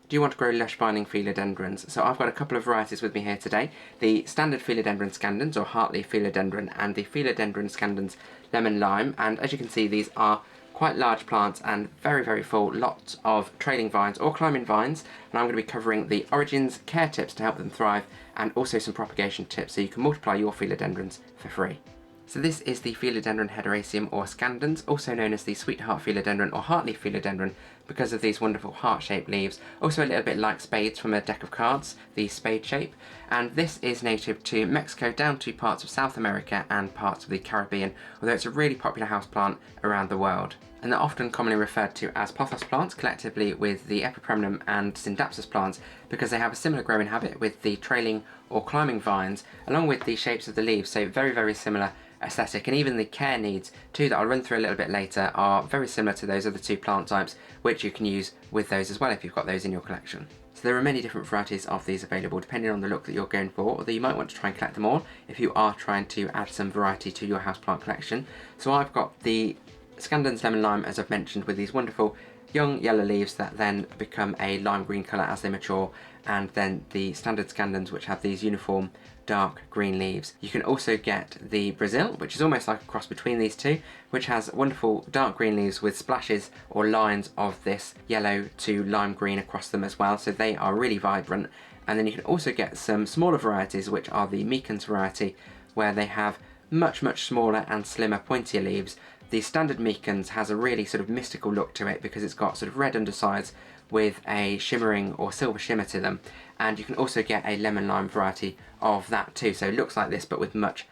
Do you want to grow lush vining philodendrons? So I've got a couple of varieties with me here today. The standard Philodendron scandens, or heartleaf philodendron, and the Philodendron scandens lemon lime. And as you can see, these are quite large plants and very full, lots of trailing vines or climbing vines. And I'm going to be covering the origins, care tips to help them thrive, and also some propagation tips so you can multiply your philodendrons for free. So this is the Philodendron hederaceum or scandens, also known as the sweetheart philodendron or heartleaf philodendron, because of these wonderful heart-shaped leaves, also a little bit like spades from a deck of cards, the spade shape. And this is native to Mexico down to parts of South America and parts of the Caribbean, although it's a really popular houseplant around the world. And they're often commonly referred to as Pothos plants, collectively with the Epipremnums and Scindapsus plants, because they have a similar growing habit with the trailing or climbing vines, along with the shapes of the leaves, so very similar aesthetic, and even the care needs too that I'll run through a little bit later are very similar to those other two plant types, which you can use with those as well if you've got those in your collection. So there are many different varieties of these available depending on the look that you're going for, although you might want to try and collect them all if you are trying to add some variety to your houseplant collection. So I've got the scandens lemon lime, as I've mentioned, with these wonderful young yellow leaves that then become a lime green colour as they mature, and then the standard scandens, which have these uniform dark green leaves. You can also get the Brazil, which is almost like a cross between these two, which has wonderful dark green leaves with splashes or lines of this yellow to lime green across them as well, so they are really vibrant. And then you can also get some smaller varieties, which are the Mekins variety, where they have much smaller and slimmer, pointier leaves. The standard Mekins has a really sort of mystical look to it because it's got sort of red undersides with a shimmering or silver shimmer to them, and you can also get a lemon lime variety of that too, so it looks like this but with much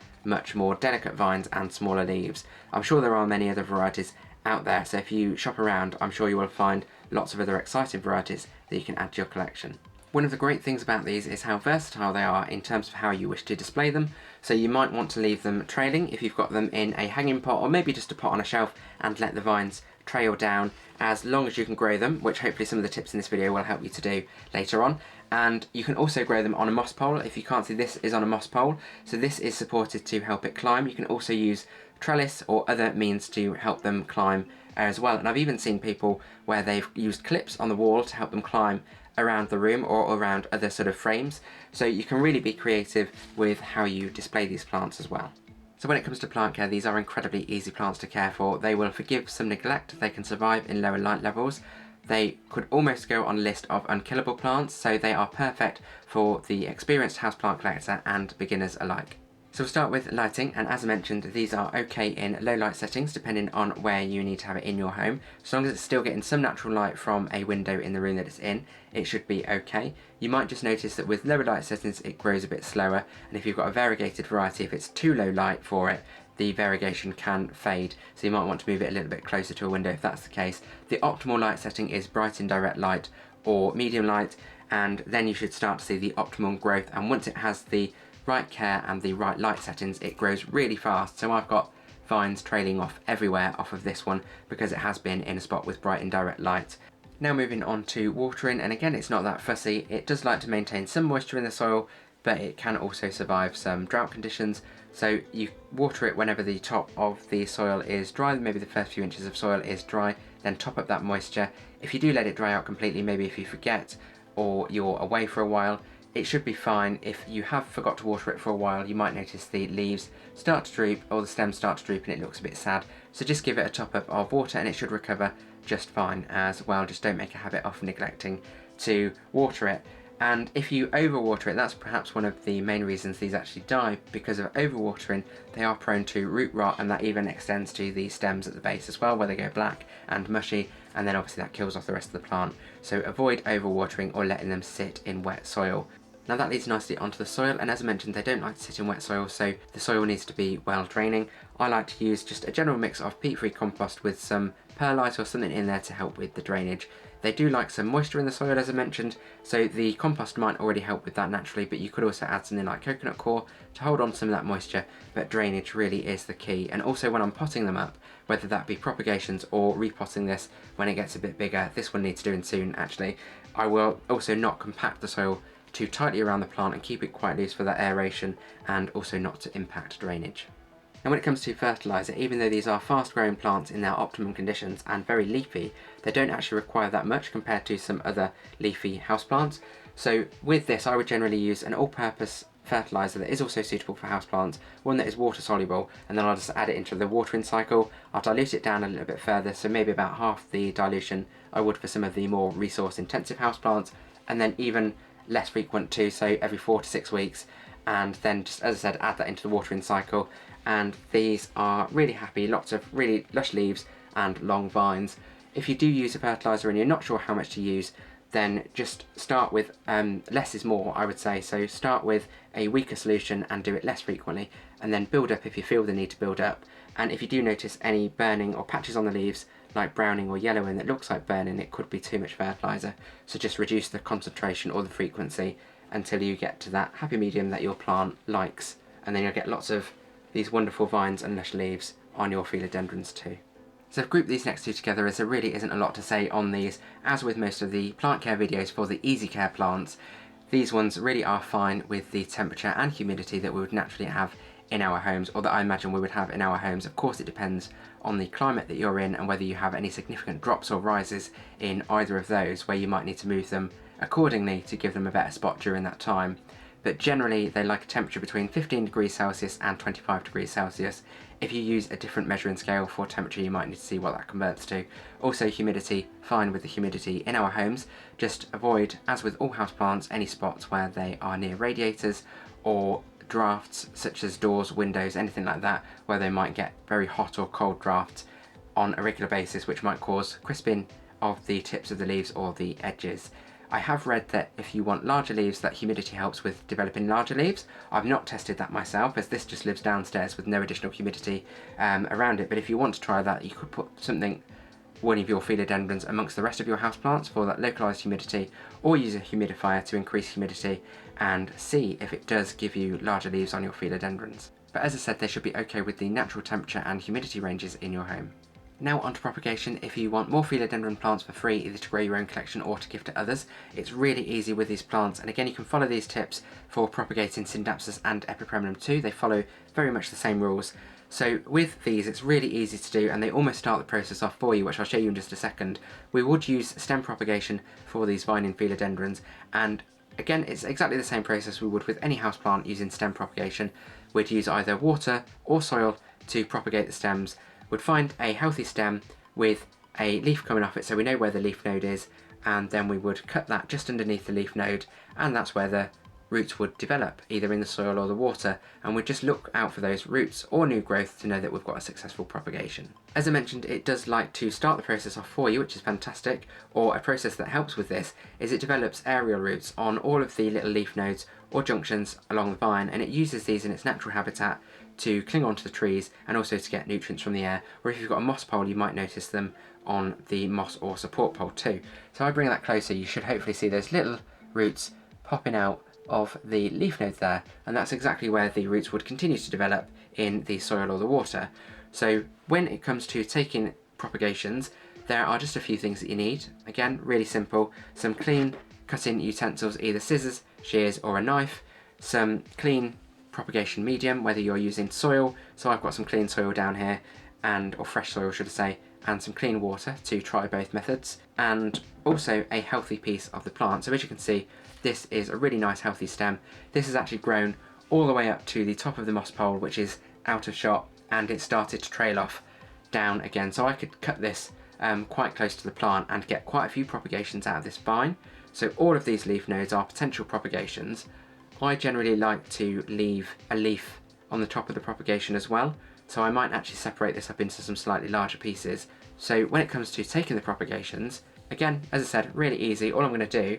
more delicate vines and smaller leaves. I'm sure there are many other varieties out there, so if you shop around I'm sure you will find lots of other exciting varieties that you can add to your collection. One of the great things about these is how versatile they are in terms of how you wish to display them. So you might want to leave them trailing if you've got them in a hanging pot, or maybe just a pot on a shelf and let the vines trail down as long as you can grow them, which hopefully some of the tips in this video will help you to do later on. And you can also grow them on a moss pole. If you can't see, this is on a moss pole, so this is supported to help it climb. You can also use trellis or other means to help them climb as well, and I've even seen people where they've used clips on the wall to help them climb around the room or around other sort of frames, so you can really be creative with how you display these plants as well. So when it comes to plant care, these are incredibly easy plants to care for. They will forgive some neglect, they can survive in lower light levels, they could almost go on a list of unkillable plants, so they are perfect for the experienced houseplant collector and beginners alike. So we'll start with lighting, and as I mentioned, these are okay in low light settings depending on where you need to have it in your home. As long as it's still getting some natural light from a window in the room that it's in, it should be okay. You might just notice that with lower light settings it grows a bit slower, and if you've got a variegated variety, if it's too low light for it, the variegation can fade, so you might want to move it a little bit closer to a window if that's the case. The optimal light setting is bright indirect light or medium light, and then you should start to see the optimal growth, and once it has the right care and the right light settings, it grows really fast. So I've got vines trailing off everywhere off of this one because it has been in a spot with bright indirect light. Now moving on to watering, and again it's not that fussy. It does like to maintain some moisture in the soil, but it can also survive some drought conditions. So you water it whenever the top of the soil is dry, maybe the first few inches of soil is dry, then top up that moisture. If you do let it dry out completely, maybe if you forget or you're away for a while, it should be fine. If you have forgot to water it for a while, you might notice the leaves start to droop or the stems start to droop and it looks a bit sad. So just give it a top up of water and it should recover just fine as well. Just don't make a habit of neglecting to water it. And if you overwater it, that's perhaps one of the main reasons these actually die. Because of overwatering, they are prone to root rot, and that even extends to the stems at the base as well, where they go black and mushy, and then obviously that kills off the rest of the plant. So avoid overwatering or letting them sit in wet soil. Now that leads nicely onto the soil, and as I mentioned, they don't like to sit in wet soil, so the soil needs to be well draining. I like to use just a general mix of peat-free compost with some perlite or something in there to help with the drainage. They do like some moisture in the soil, as I mentioned, so the compost might already help with that naturally, but you could also add something like coconut coir to hold on to some of that moisture, but drainage really is the key. And also when I'm potting them up, whether that be propagations or repotting this when it gets a bit bigger, this one needs doing soon actually, I will also not compact the soil too tightly around the plant and keep it quite loose for that aeration, and also not to impact drainage. Now when it comes to fertilizer, even though these are fast growing plants in their optimum conditions and very leafy, they don't actually require that much compared to some other leafy houseplants. So with this I would generally use an all-purpose fertilizer that is also suitable for houseplants, one that is water soluble, and then I'll just add it into the watering cycle. I'll dilute it down a little bit further, so maybe about half the dilution I would for some of the more resource intensive houseplants, and then even less frequent too, so every 4 to 6 weeks, and then just, as I said, add that into the watering cycle. And these are really happy, lots of really lush leaves and long vines. If you do use a fertilizer and you're not sure how much to use, then just start with less is more, I would say. So start with a weaker solution and do it less frequently, and then build up if you feel the need to build up. And if you do notice any burning or patches on the leaves, like browning or yellowing that looks like burning, it could be too much fertilizer. So just reduce the concentration or the frequency until you get to that happy medium that your plant likes, and then you'll get lots of these wonderful vines and lush leaves on your philodendrons too. So I've grouped these next two together as there really isn't a lot to say on these. As with most of the plant care videos for the easy care plants, these ones really are fine with the temperature and humidity that we would naturally have in our homes, or that I imagine we would have in our homes. Of course it depends on the climate that you're in and whether you have any significant drops or rises in either of those, where you might need to move them accordingly to give them a better spot during that time. But generally they like a temperature between 15 degrees Celsius and 25 degrees Celsius. If you use a different measuring scale for temperature, you might need to see what that converts to. Also humidity, fine with the humidity in our homes. Just avoid, as with all houseplants, any spots where they are near radiators or drafts such as doors, windows, anything like that, where they might get very hot or cold drafts on a regular basis, which might cause crisping of the tips of the leaves or the edges. I have read that if you want larger leaves, that humidity helps with developing larger leaves. I've not tested that myself, as this just lives downstairs with no additional humidity around it, but if you want to try that, you could put one of your philodendrons amongst the rest of your houseplants for that localised humidity, or use a humidifier to increase humidity and see if it does give you larger leaves on your philodendrons. But as I said, they should be okay with the natural temperature and humidity ranges in your home. Now onto propagation. If you want more philodendron plants for free, either to grow your own collection or to give to others, it's really easy with these plants, and again you can follow these tips for propagating Scindapsus and Epipremnum too. They follow very much the same rules. So with these it's really easy to do, and they almost start the process off for you, which I'll show you in just a second. We would use stem propagation for these vining philodendrons, and again it's exactly the same process we would with any houseplant using stem propagation. We'd use either water or soil to propagate the stems. Would find a healthy stem with a leaf coming off it, so we know where the leaf node is, and then we would cut that just underneath the leaf node, and that's where the roots would develop, either in the soil or the water, and we'd just look out for those roots or new growth to know that we've got a successful propagation. As I mentioned, it does like to start the process off for you, which is fantastic, or a process that helps with this is it develops aerial roots on all of the little leaf nodes or junctions along the vine, and it uses these in its natural habitat to cling onto the trees and also to get nutrients from the air. Or if you've got a moss pole, you might notice them on the moss or support pole too. So I bring that closer, you should hopefully see those little roots popping out of the leaf nodes there, and that's exactly where the roots would continue to develop in the soil or the water. So when it comes to taking propagations, there are just a few things that you need. Again, really simple: some clean cutting utensils, either scissors, shears or a knife, some clean propagation medium, whether you're using soil, so I've got some clean soil down here, or fresh soil should I say, and some clean water to try both methods, and also a healthy piece of the plant. So as you can see, this is a really nice healthy stem. This has actually grown all the way up to the top of the moss pole, which is out of shot, and it started to trail off down again. So I could cut this quite close to the plant and get quite a few propagations out of this vine. So all of these leaf nodes are potential propagations. I generally like to leave a leaf on the top of the propagation as well, so I might actually separate this up into some slightly larger pieces. So when it comes to taking the propagations, again, as I said, really easy. All I'm going to do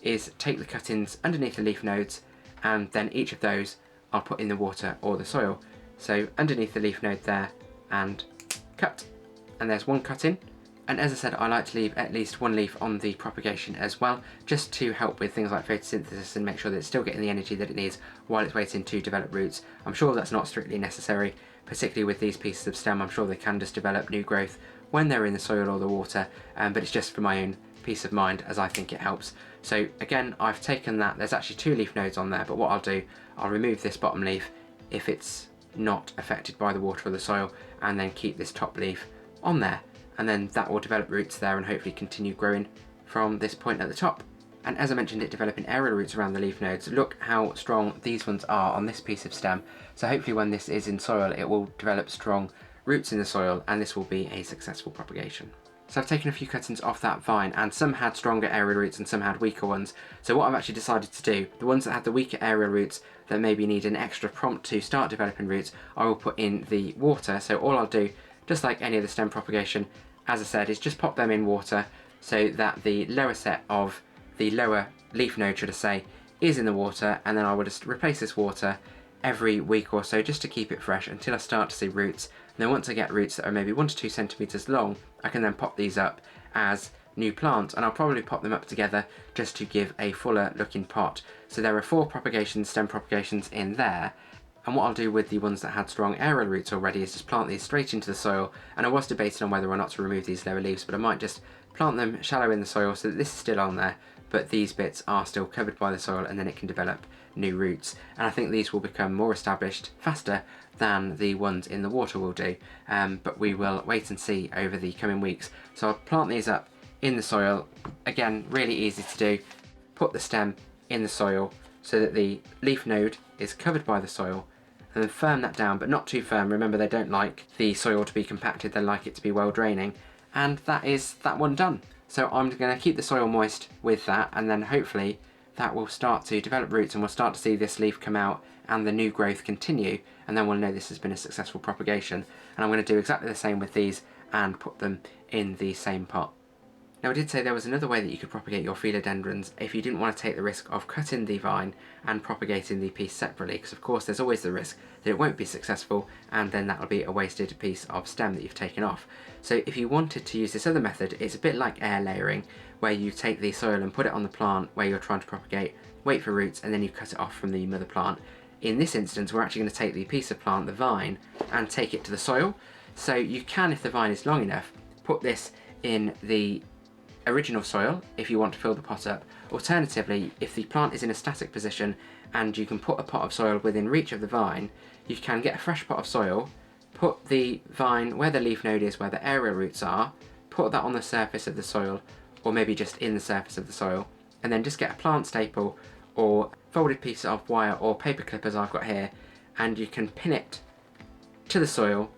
is take the cuttings underneath the leaf nodes, and then each of those I'll put in the water or the soil. So underneath the leaf node there, and cut, and there's one cutting. And as I said, I like to leave at least one leaf on the propagation as well, just to help with things like photosynthesis and make sure that it's still getting the energy that it needs while it's waiting to develop roots. I'm sure that's not strictly necessary, particularly with these pieces of stem. I'm sure they can just develop new growth when they're in the soil or the water, but it's just for my own peace of mind, as I think it helps. So again, I've taken that, there's actually two leaf nodes on there, but what I'll do, I'll remove this bottom leaf if it's not affected by the water or the soil, and then keep this top leaf on there, and then that will develop roots there and hopefully continue growing from this point at the top. And as I mentioned, it developing aerial roots around the leaf nodes. Look how strong these ones are on this piece of stem. So hopefully when this is in soil, it will develop strong roots in the soil, and this will be a successful propagation. So I've taken a few cuttings off that vine, and some had stronger aerial roots and some had weaker ones. So what I've actually decided to do, the ones that had the weaker aerial roots that maybe need an extra prompt to start developing roots, I will put in the water. So all I'll do, just like any other stem propagation, as I said, is just pop them in water so that the lower set of the lower leaf node, should I say, is in the water, and then I will just replace this water every week or so just to keep it fresh until I start to see roots. And then once I get roots that are maybe 1 to 2 centimeters long, I can then pop these up as new plants, and I'll probably pop them up together just to give a fuller looking pot. So there are 4 propagations, stem propagations in there. And what I'll do with the ones that had strong aerial roots already is just plant these straight into the soil. And I was debating on whether or not to remove these lower leaves, but I might just plant them shallow in the soil so that this is still on there, but these bits are still covered by the soil, and then it can develop new roots. And I think these will become more established faster than the ones in the water will do, but we will wait and see over the coming weeks. So I'll plant these up in the soil. Again, really easy to do. Put the stem in the soil so that the leaf node is covered by the soil, and then firm that down, but not too firm. Remember, they don't like the soil to be compacted, they like it to be well draining. And that is that one done. So I'm going to keep the soil moist with that, and then hopefully that will start to develop roots, and we'll start to see this leaf come out and the new growth continue, and then we'll know this has been a successful propagation. And I'm going to do exactly the same with these and put them in the same pot. Now I did say there was another way that you could propagate your philodendrons if you didn't want to take the risk of cutting the vine and propagating the piece separately, because of course there's always the risk that it won't be successful, and then that'll be a wasted piece of stem that you've taken off. So if you wanted to use this other method, it's a bit like air layering, where you take the soil and put it on the plant where you're trying to propagate, wait for roots, and then you cut it off from the mother plant. In this instance, we're actually going to take the piece of plant, the vine, and take it to the soil. So you can, if the vine is long enough, put this in the original soil if you want to fill the pot up. Alternatively, if the plant is in a static position and you can put a pot of soil within reach of the vine, you can get a fresh pot of soil, put the vine where the leaf node is, where the aerial roots are, put that on the surface of the soil, or maybe just in the surface of the soil, and then just get a plant staple or folded piece of wire or paper clip as I've got here, and you can pin it to the soil,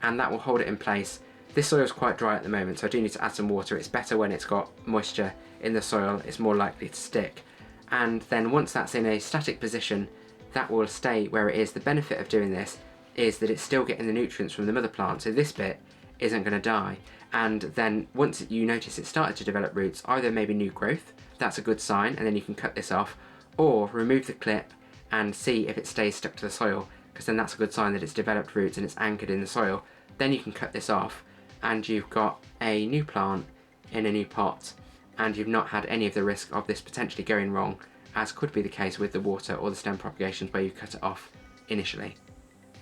and that will hold it in place. This soil is quite dry at the moment, so I do need to add some water. It's better when it's got moisture in the soil, it's more likely to stick. And then once that's in a static position, that will stay where it is. The benefit of doing this is that it's still getting the nutrients from the mother plant, so this bit isn't going to die. And then once you notice it started to develop roots, either maybe new growth, that's a good sign, and then you can cut this off, or remove the clip and see if it stays stuck to the soil, because then that's a good sign that it's developed roots and it's anchored in the soil. Then you can cut this off, and you've got a new plant in a new pot, and you've not had any of the risk of this potentially going wrong, as could be the case with the water or the stem propagations where you cut it off initially.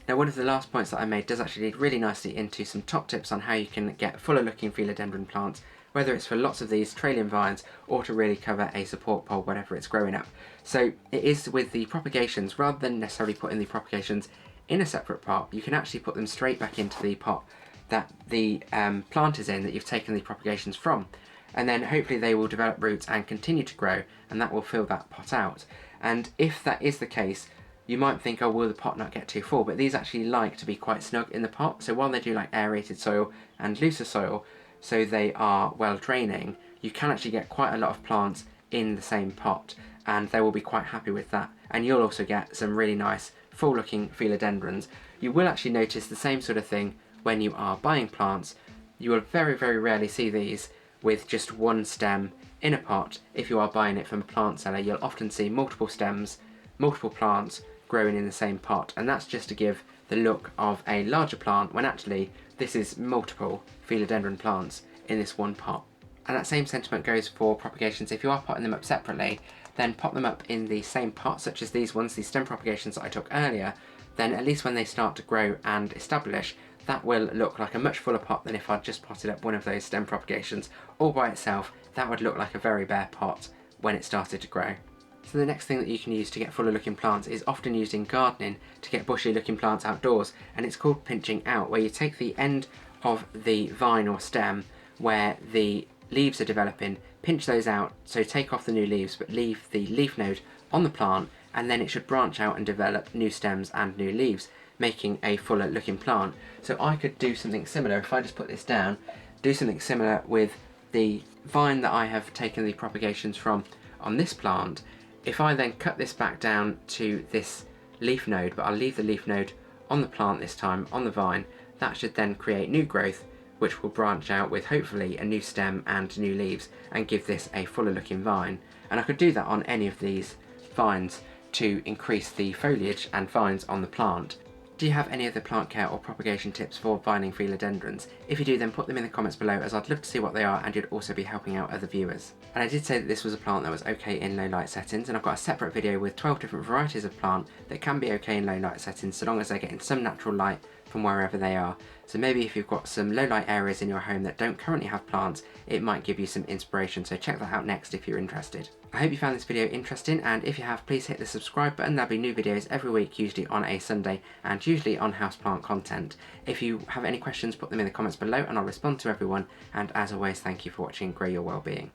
Now, one of the last points that I made does actually lead really nicely into some top tips on how you can get fuller looking philodendron plants, whether it's for lots of these trailing vines or to really cover a support pole wherever it's growing up. So it is with the propagations, rather than necessarily putting the propagations in a separate pot, you can actually put them straight back into the pot that the plant is in that you've taken the propagations from, and then hopefully they will develop roots and continue to grow, and that will fill that pot out. And if that is the case, you might think, oh, will the pot not get too full? But these actually like to be quite snug in the pot, so while they do like aerated soil and looser soil, so they are well draining, you can actually get quite a lot of plants in the same pot, and they will be quite happy with that. And you'll also get some really nice full looking philodendrons. You will actually notice the same sort of thing when you are buying plants. You will very, very rarely see these with just one stem in a pot. If you are buying it from a plant seller, you'll often see multiple stems, multiple plants growing in the same pot, and that's just to give the look of a larger plant, when actually this is multiple philodendron plants in this one pot. And that same sentiment goes for propagations. If you are potting them up separately, then pop them up in the same pot, such as these ones, these stem propagations that I took earlier. Then at least when they start to grow and establish, that will look like a much fuller pot than if I'd just potted up one of those stem propagations all by itself. That would look like a very bare pot when it started to grow. So the next thing that you can use to get fuller looking plants is often used in gardening to get bushy looking plants outdoors, and it's called pinching out, where you take the end of the vine or stem where the leaves are developing, pinch those out, so take off the new leaves but leave the leaf node on the plant, and then it should branch out and develop new stems and new leaves, making a fuller looking plant. So I could do something similar if I just put this down, do something similar with the vine that I have taken the propagations from on this plant. If I then cut this back down to this leaf node, but I'll leave the leaf node on the plant this time, on the vine, that should then create new growth, which will branch out with hopefully a new stem and new leaves and give this a fuller looking vine. And I could do that on any of these vines to increase the foliage and vines on the plant. Do you have any other plant care or propagation tips for vining philodendrons? If you do, then put them in the comments below, as I'd love to see what they are, and you'd also be helping out other viewers. And I did say that this was a plant that was okay in low light settings, and I've got a separate video with 12 different varieties of plant that can be okay in low light settings so long as they're getting some natural light from wherever they are. So maybe if you've got some low light areas in your home that don't currently have plants, it might give you some inspiration, so check that out next if you're interested. I hope you found this video interesting, and if you have, please hit the subscribe button. There'll be new videos every week, usually on a Sunday, and usually on houseplant content. If you have any questions, put them in the comments below and I'll respond to everyone, and as always, thank you for watching. Grow your well-being.